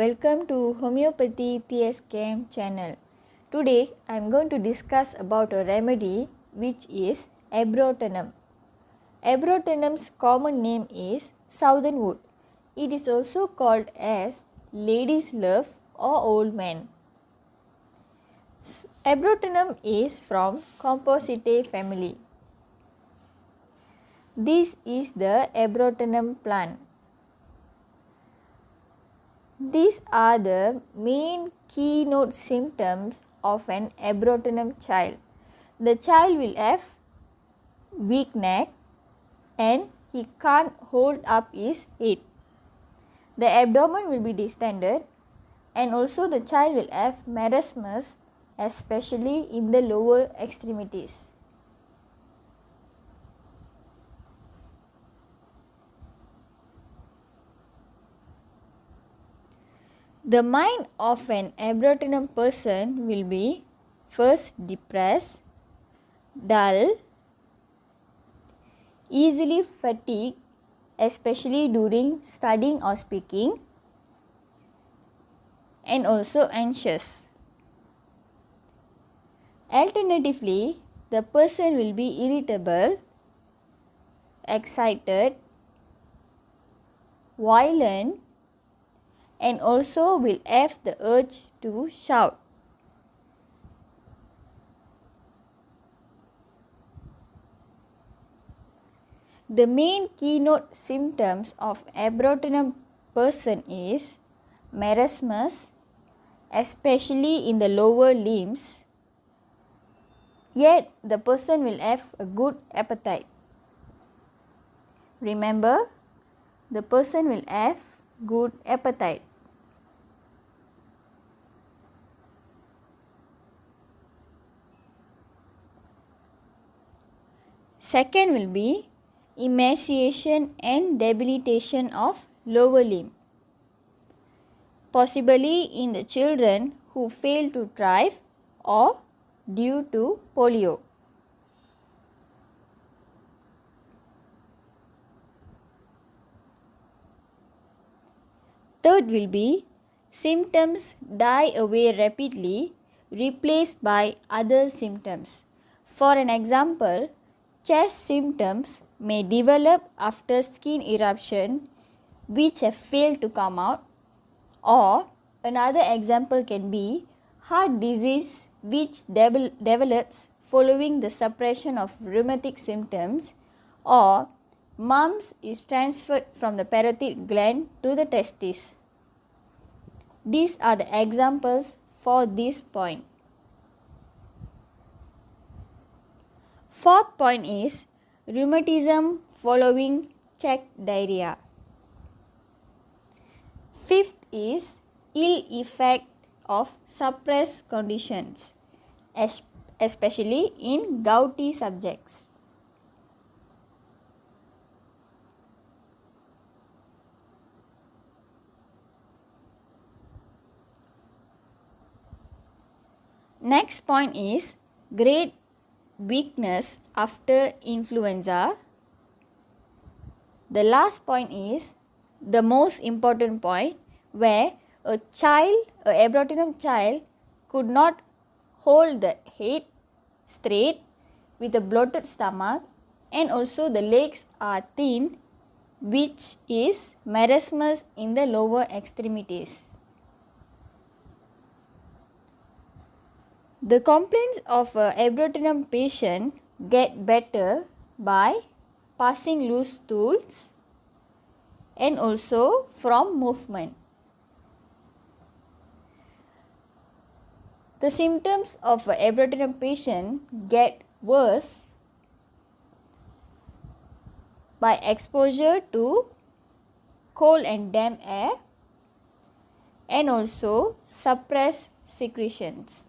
Welcome to Homeopathy TSKM channel. Today I am going to discuss about a remedy which is Abrotenum. Abrotenum's common name is southernwood. It is also called as lady's love or old man. Abrotenum is from Compositae family. This is the Abrotenum plant. These are the main keynote symptoms of an Abrotenum child. The child will have weak neck and he can't hold up his head. The abdomen will be distended and also the child will have marasmus, especially in the lower extremities. The mind of an Abrotenum person will be first depressed, dull, easily fatigued, especially during studying or speaking, and also anxious. Alternatively, the person will be irritable, excited, violent, and also will have the urge to shout. The main keynote symptoms of Abrotenum person is marasmus, especially in the lower limbs, yet the person will have a good appetite. Remember, the person will have good appetite. Second will be emaciation and debilitation of lower limb, possibly in the children who fail to thrive or due to polio. Third will be symptoms die away rapidly, replaced by other symptoms. For an example, chest symptoms may develop after skin eruption which have failed to come out, or another example can be heart disease which develops following the suppression of rheumatic symptoms, or mumps is transferred from the parotid gland to the testis. These are the examples for this point. Fourth point is rheumatism following check diarrhea. Fifth is ill effect of suppressed conditions, especially in gouty subjects. Next point is great weakness after influenza. The last point is the most important point, where a Abrotenum child could not hold the head straight with a bloated stomach, and also the legs are thin, which is marasmus in the lower extremities. The complaints of a Abrotenum patient get better by passing loose stools and also from movement. The symptoms of a Abrotenum patient get worse by exposure to cold and damp air and also suppressed secretions.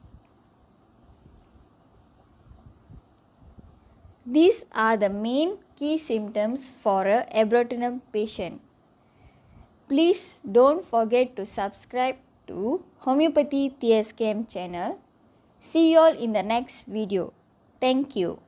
These are the main key symptoms for a Abrotenum patient. Please don't forget to subscribe to Homeopathy TSKM channel. See you all in the next video. Thank you.